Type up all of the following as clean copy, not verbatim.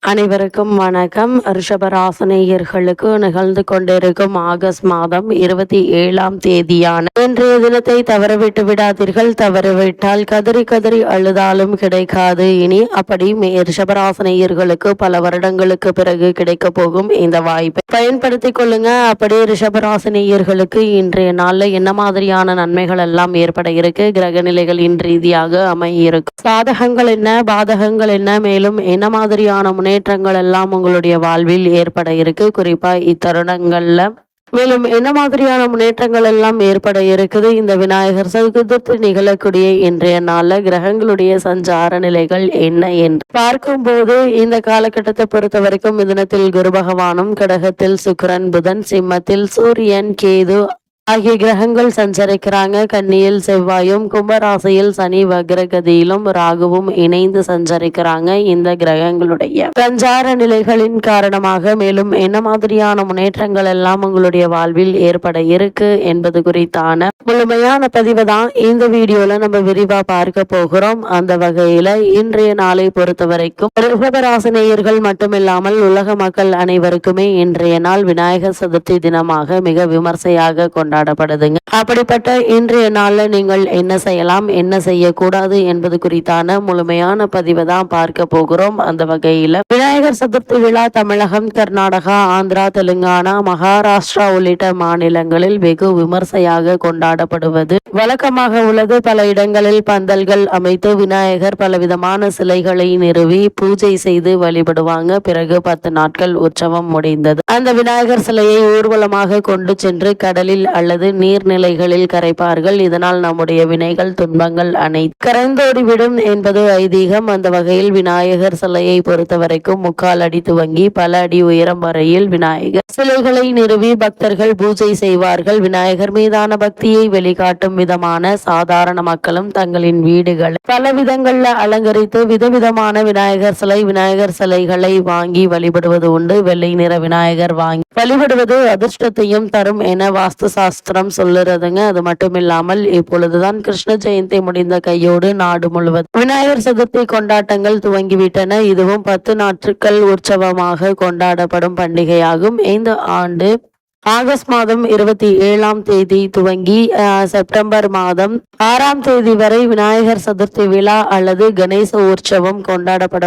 அனைவருக்கும் வணக்கம். ரிஷபராசினியர்களுக்கு நிகழ்ந்து கொண்டிருக்கும் ஆகஸ்ட் மாதம் 27ஆம் தேதியான இன்றைய தினத்தை தவறவிட்டு விடாதீர்கள். தவறவிட்டால் கதறி கதறி அழுதாலும் கிடைக்காது. இனி அப்படி ரிஷபராசினியர்களுக்கு பல வருடங்களுக்கு பிறகு கிடைக்க போகும் இந்த வாய்ப்பை பயன்படுத்திக் கொள்ளுங்க. அப்படி ரிஷபராசினியர்களுக்கு இன்றைய நாள்ல என்ன மாதிரியான நன்மைகள் எல்லாம் ஏற்பட இருக்கு, கிரக நிலைகளின் ரீதியாக அமையிருக்கும் சாதகங்கள் என்ன, பாதகங்கள் என்ன, மேலும் என்ன மாதிரியான முன்னேற்றங்கள் எல்லாம் உங்களுடைய வாழ்வில் ஏற்பட இருக்கு, குறிப்பா இத்தருணங்கள்ல மேலும் என்ன மாதிரியான முன்னேற்றங்கள் எல்லாம் ஏற்பட இருக்குது, இந்த விநாயகர் சதுர்த்தி நிகழக்கூடிய இன்றைய நாள்ல கிரகங்களுடைய சஞ்சார நிலைகள் என்ன என்று பார்க்கும்போது இந்த காலகட்டத்தை பொறுத்த வரைக்கும் மிதுனத்தில் குரு பகவானும், கடகத்தில் சுக்கிரன், புதன், சிம்மத்தில் சூரியன், கேது ஆகிய கிரகங்கள் சஞ்சரிக்கிறாங்க. கன்னியில் செவ்வாயும், கும்பராசியில் சனி வக்ரகதியிலும் ராகுவும் இணைந்து சஞ்சரிக்கிறாங்க. இந்த கிரகங்களுடைய சஞ்சார நிலைகளின் காரணமாக மேலும் என்ன மாதிரியான முன்னேற்றங்கள் எல்லாம் உங்களுடைய வாழ்வில் ஏற்பட இருக்கு என்பது குறித்தான முழுமையான பதிவு தான் இந்த வீடியோல நம்ம விரிவா பார்க்க போகிறோம். அந்த வகையில இன்றைய நாளை பொறுத்த வரைக்கும் ரிஷபராசினியர்கள் மட்டுமில்லாமல் உலக மக்கள் அனைவருக்குமே இன்றைய நாள் விநாயகர் சதுர்த்தி தினமாக மிக விமர்சையாக கொண்டாடப்படுதுங்க. அப்படிப்பட்ட இன்றைய நாள்ல நீங்கள் என்ன செய்யலாம், என்ன செய்யக்கூடாது என்பது குறித்தான முழுமையான பதிவை தான் பார்க்க போகிறோம். அந்த வகையில விநாயகர் சதுர்த்தி விழா தமிழகம், கர்நாடகா, ஆந்திரா, தெலுங்கானா, மகாராஷ்டிரா உள்ளிட்ட மாநிலங்களில் வெகு விமர்சையாக கொண்டாடப்படுவது வழக்கமாக உள்ளது. பல இடங்களில் பந்தல்கள் அமைத்து விநாயகர் பலவிதமான சிலைகளை நிறுவி பூஜை செய்து வழிபடுவாங்க. பிறகு 10 நாட்கள் உற்சவம் முடிந்தது. அந்த விநாயகர் சிலையை ஊர்வலமாக கொண்டு சென்று கடலில் அல்லது நீர்நிலைகளில் கரைப்பார்கள். இதனால் நம்முடைய வினைகள், துன்பங்கள் அனைத்து கரைந்தோடிவிடும் என்பது ஐதீகம். அந்த வகையில் விநாயகர் சிலையை பொறுத்த வரைக்கும் 3/4 அடி துவங்கி பல அடி உயரம் வரையில் விநாயகர் சிலைகளை நிறுவி பக்தர்கள் பூஜை செய்வார்கள். விநாயகர் மீதான பக்தியை வெளிக்காட்டும் விதமான சாதாரண மக்களும் தங்களின் வீடுகளை பல விதங்கள்ல அலங்கரித்து விதவிதமான விநாயகர் சிலைகளை வாங்கி வழிபடுவது உண்டு. வெள்ளை நிற விநாயகர் வாங்கி வழிபடுவது அதிர்ஷ்டத்தையும் தரும் என வாஸ்து சாஸ்திரம் சொல்லுறதுங்க. அது மட்டும் இல்லாமல் இப்பொழுதுதான் கிருஷ்ண ஜெயந்தி முடிந்த கையோடு நாடு முழுவதும் விநாயகர் சதுர்த்தி கொண்டாட்டங்கள் துவங்கிவிட்டன. இதுவும் 10 நாட்கள் உற்சவமாக கொண்டாடப்படும் பண்டிகையாகும். இந்த ஆண்டு ஆகஸ்ட் மாதம் 27ஆம் தேதி துவங்கி செப்டம்பர் மாதம் 6ஆம் தேதி வரை விநாயகர் சதுர்த்தி விழா அல்லது கணேச உற்சவம் கொண்டாடப்பட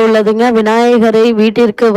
உள்ளதுங்க. விநாயகரை வீட்டிற்கு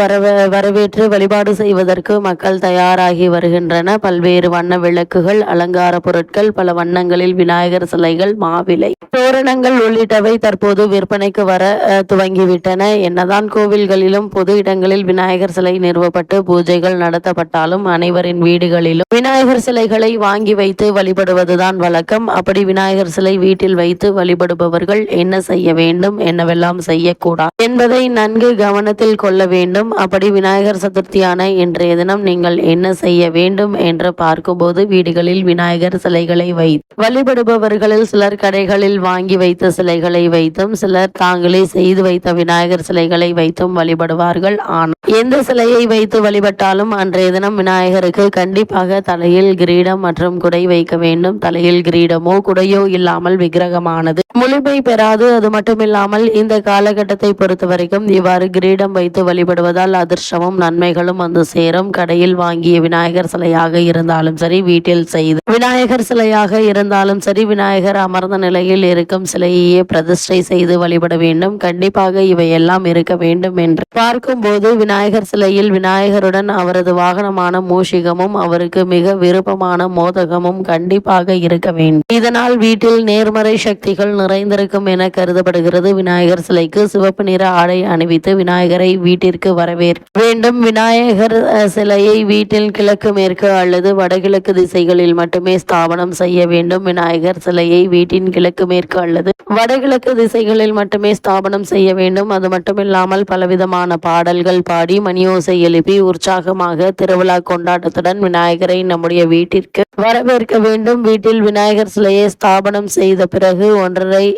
வரவேற்று வழிபாடு செய்வதற்கு மக்கள் தயாராகி வருகின்றன. பல்வேறு வண்ண விளக்குகள், அலங்கார பொருட்கள், பல வண்ணங்களில் விநாயகர் சிலைகள், மாவிலை தோரணங்கள் உள்ளிட்டவை தற்போது விற்பனைக்கு வர துவங்கிவிட்டன. என்னதான் கோவில்களிலும் பொது இடங்களில் விநாயகர் சிலை நிறுவப்பட்டு பூஜைகள் நடத்தப்பட்டாலும் அனைவரின் வீடுகளிலும் விநாயகர் சிலைகளை வாங்கி வைத்து வழிபடுவதுதான் வழக்கம். அப்படி விநாயகர் சிலை வீட்டில் வைத்து வழிபடுபவர்கள் என்ன செய்ய வேண்டும், என்னவெல்லாம் செய்யக்கூடாது என்பதை நன்கு கவனத்தில் கொள்ள வேண்டும். அப்படி விநாயகர் சதுர்த்தியான இன்றைய தினம் நீங்கள் என்ன செய்ய வேண்டும் என்று பார்க்கும்போது, வீடுகளில் விநாயகர் சிலைகளை வைத்து வழிபடுபவர்களில் சிலர் கடைகளில் வாங்கி வைத்த சிலைகளை வைத்தும், சிலர் தாங்களே செய்து வைத்த விநாயகர் சிலைகளை வைத்தும் வழிபடுவார்கள். ஆனால் எந்த சிலையை வைத்து வழிபட்டாலும் அன்றைய தினம் விநாயகருக்கு கண்டிப்பாக தலையில் கிரீடம் மற்றும் குடை வைக்க வேண்டும். தலையில் கிரீடமோ குடையோ இல்லாமல் விக்கிரகமானது முழுமை பெறாது. அது மட்டுமில்லாமல் இந்த காலகட்டத்தை பொறுத்த வரைக்கும் இவ்வாறு கிரீடம் வைத்து வழிபடுவதால் அதிர்ஷ்டமும் நன்மைகளும் வந்து சேரும். கடையில் வாங்கிய விநாயகர் சிலையாக இருந்தாலும் சரி, வீட்டில் செய்து விநாயகர் சிலையாக இருந்தாலும் சரி, விநாயகர் அமர்ந்த நிலையில் இருக்கும் சிலையையே பிரதிஷ்டை செய்து வழிபட வேண்டும். கண்டிப்பாக இவையெல்லாம் இருக்க வேண்டும் என்று பார்க்கும்போது, விநாயகர் சிலையில் விநாயகருடன் அவரது வாகனமான மூஷிகமும் அவருக்கு மிக விருப்பமான மோதகமும் கண்டிப்பாக இருக்க வேண்டும். இதனால் வீட்டில் நேர்மறை சக்திகள் நிறைந்திருக்கும் என கருதப்படுகிறது. விநாயகர் சிலைக்கு சிவப்பு நிற ஆடை அணிவித்து விநாயகரை வீட்டிற்கு வரவேற்க வேண்டும். விநாயகர் சிலையை வீட்டில் கிழக்கு, மேற்கு அல்லது வடகிழக்கு திசைகளில் மட்டுமே ஸ்தாபனம் செய்ய வேண்டும். விநாயகர் சிலையை வீட்டின் கிழக்கு, மேற்கு அல்லது வடகிழக்கு திசைகளில் மட்டுமே ஸ்தாபனம் செய்ய வேண்டும். அது மட்டுமில்லாமல் பலவிதமான பாடல்கள் பாடி மணியோசை எழுப்பி உற்சாக உற்சாகமாக திருவிழா கொண்டாட்டத்துடன் விநாயகரை நம்முடைய வீட்டிற்கு வரவேற்க வேண்டும். வீட்டில் விநாயகர் சிலையை ஸ்தாபனம் செய்த பிறகு 1.5,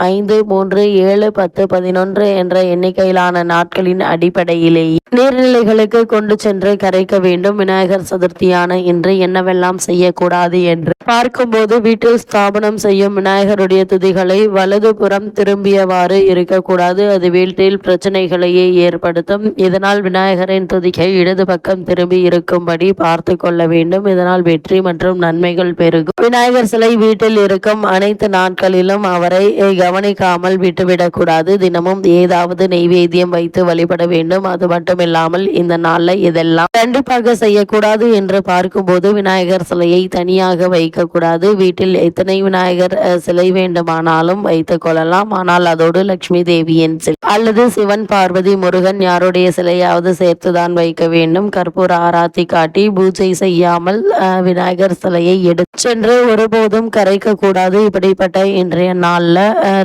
5, 3, 7, 10, 11 என்ற எண்ணிக்கையிலான நாட்களின் அடிப்படையிலேயே நீர்நிலைகளுக்கு கொண்டு சென்று கரைக்க வேண்டும். விநாயகர் சதுர்த்தியான இன்று என்னவெல்லாம் செய்யக்கூடாது என்று பார்க்கும்போது, வீட்டில் ஸ்தாபனம் செய்யும் விநாயகருடைய துதிகளை வலதுபுறம் திரும்பியவாறு இருக்கக்கூடாது. அது வீட்டில் பிரச்சனைகளையே ஏற்படுத்தும். இதனால் விநாயகரின் துதிகை இடது பக்கம் திரும்பி இருக்கும்படி பார்த்து கொள்ள வேண்டும். இதனால் வெற்றி மற்றும் நன்மைகள் பெருகும். விநாயகர் சிலை வீட்டில் இருக்கும் அனைத்து நாட்களிலும் அவரை கவனிக்காமல் விட்டுவிடக்கூடாது. தினமும் ஏதாவது நெய்வேத்தியம் வைத்து வழிபட வேண்டும். அது மட்டுமில்லாமல் இந்த நாள்ல இதெல்லாம் கண்டிப்பாக செய்யக்கூடாது என்று பார்க்கும்போது, விநாயகர் சிலையை தனியாக வைக்கக்கூடாது. வீட்டில் எத்தனை விநாயகர் சிலை வேண்டுமானாலும் வைத்துக் கொள்ளலாம். ஆனால் அதோடு லட்சுமி தேவியின் சிலை அல்லது சிவன், பார்வதி, முருகன் யாருடைய சிலையாவது சேர்த்துதான் வைக்க வேண்டும். கற்பூர ஆராத்தி காட்டி பூஜை செய்யாமல் விநாயகர் சிலையை எடுத்து சென்று ஒருபோதும் கரைக்க கூடாது. இப்படிப்பட்ட இன்றைய நாள்ல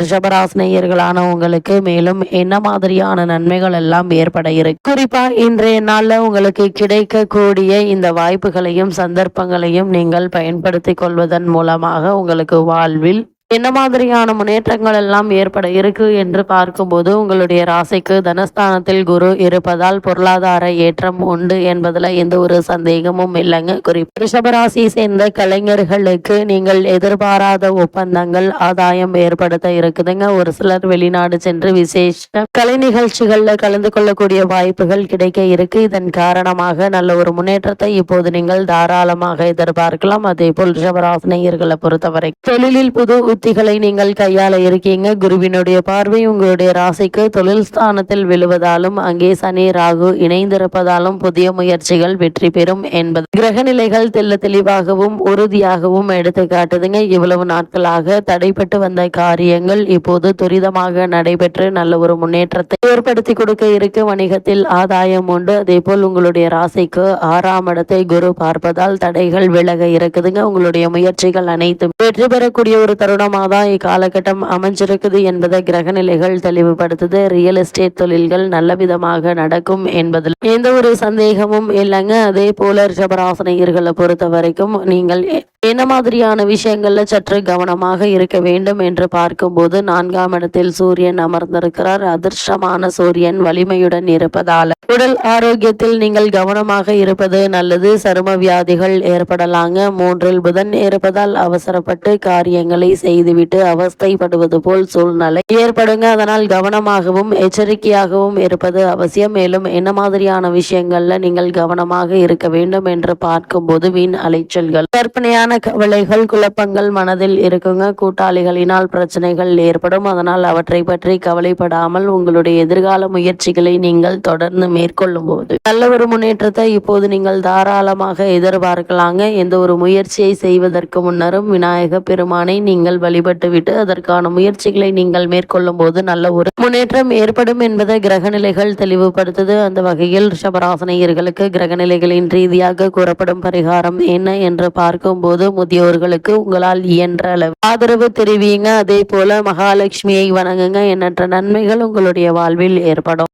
ரிஷபராசினியர்களான உங்களுக்கு மேலும் என்ன மாதிரியான நன்மைகள் எல்லாம் ஏற்பட இருக்கு, குறிப்பா இன்றைய நாள்ல உங்களுக்கு கிடைக்கக்கூடிய இந்த வாய்ப்புகளையும் சந்தர்ப்பங்களையும் நீங்கள் பயன்படுத்திக் கொள்வதன் மூலமாக உங்களுக்கு வாழ்வில் என்ன மாதிரியான முன்னேற்றங்கள் எல்லாம் ஏற்பட இருக்கு என்று பார்க்கும்போது, உங்களுடைய ராசிக்கு தனஸ்தானத்தில் குரு இருப்பதால் பொருளாதார ஏற்றம் உண்டு என்பதுல எந்த ஒரு சந்தேகமும் இல்லைங்க. குறிப்பு ரிஷபராசியை சேர்ந்த கலைஞர்களுக்கு நீங்கள் எதிர்பாராத ஒப்பந்தங்கள் ஆதாயம் ஏற்படுத்த இருக்குதுங்க. ஒரு சிலர் வெளிநாடு சென்று விசேஷ கலை நிகழ்ச்சிகள்ல கலந்து கொள்ளக்கூடிய வாய்ப்புகள் கிடைக்க இருக்கு. இதன் காரணமாக நல்ல ஒரு முன்னேற்றத்தை இப்போது நீங்கள் தாராளமாக எதிர்பார்க்கலாம். அதே போல் ரிஷபராசினியர்களை பொறுத்தவரை தொழிலில் புது உத்திகளை நீங்கள் கையாள இருக்கீங்க. குருவினுடைய பார்வை உங்களுடைய ராசிக்கு தொழில் ஸ்தானத்தில் விழுவதாலும் அங்கே சனி ராகு இணைந்திருப்பதாலும் புதிய முயற்சிகள் வெற்றி பெறும் என்பது கிரக நிலைகள் தெல்ல தெளிவாகவும் உறுதியாகவும் எடுத்து காட்டுதுங்க. இவ்வளவு நாட்களாக தடைப்பட்டு வந்த காரியங்கள் இப்போது துரிதமாக நடைபெற்று நல்ல ஒரு முன்னேற்றத்தை ஏற்படுத்தி கொடுக்க இருக்கு. வணிகத்தில் ஆதாயம் உண்டு. அதே போல் உங்களுடைய ராசிக்கு 6ஆம் இடத்தை குரு பார்ப்பதால் தடைகள் விலக இருக்குதுங்க. உங்களுடைய முயற்சிகள் அனைத்தும் வெற்றி பெறக்கூடிய ஒரு தருணம் தான் இக்காலகட்டம் அமைஞ்சிருக்குது என்பதை கிரக நிலைகள் தெளிவுபடுத்துது. ரியல் எஸ்டேட் தொழில்கள் நல்ல விதமாக நடக்கும் என்பதில் எந்த ஒரு சந்தேகமும் இல்லைங்க. அதே போல ரிஷபராசினியர்களை பொறுத்த வரைக்கும் நீங்கள் என்ன மாதிரியான விஷயங்கள்ல சற்று கவனமாக இருக்க வேண்டும் என்று பார்க்கும்போது, 4ஆம் இடத்தில் சூரியன் அமர்ந்திருக்கிறார். அதிர்ஷ்டமான சூரியன் வலிமையுடன் இருப்பதால் உடல் ஆரோக்கியத்தில் நீங்கள் கவனமாக இருப்பது நல்லது. சரும வியாதிகள் ஏற்படலாங்க. 3இல் புதன் இருப்பதால் அவசரப்பட்டு காரியங்களை செய்துவிட்டு அவஸ்தைப்படுவது போல் சூழ்நிலை ஏற்படுங்க. அதனால் கவனமாகவும் எச்சரிக்கையாகவும் இருப்பது அவசியம். மேலும் என்ன மாதிரியான விஷயங்கள்ல நீங்கள் கவனமாக இருக்க வேண்டும் என்று பார்க்கும்போது, வீண் அலைச்சல்கள், கற்பனையான கவலைகள், குழப்பங்கள் மனதில் இருக்குங்க. கூட்டாளிகளினால் பிரச்சனைகள் ஏற்படும். அதனால் அவற்றை பற்றி கவலைப்படாமல் உங்களுடைய எதிர்கால முயற்சிகளை நீங்கள் தொடர்ந்து மேற்கொள்ளும் போது நல்ல ஒரு முன்னேற்றத்தை இப்போது நீங்கள் தாராளமாக எதிர்பார்க்கலாங்க. எந்த ஒரு முயற்சியை செய்வதற்கு முன்னரும் விநாயக பெருமானை நீங்கள் வழிபட்டு விட்டு அதற்கான முயற்சிகளை நீங்கள் மேற்கொள்ளும் போது நல்ல ஒரு முன்னேற்றம் ஏற்படும் என்பதை கிரகநிலைகள் தெளிவுபடுத்துது. அந்த வகையில் ரிஷபராசினியர்களுக்கு கிரகநிலைகளின் ரீதியாக கூறப்படும் பரிகாரம் என்ன என்று பார்க்கும்போது, முதியோர்களுக்கு உங்களால் இயன்ற அளவு ஆதரவு தெரிவிங்க. அதே போல மகாலட்சுமியை வணங்குங்க. எண்ணற்ற நன்மைகள் உங்களுடைய வாழ்வில் ஏற்படும்.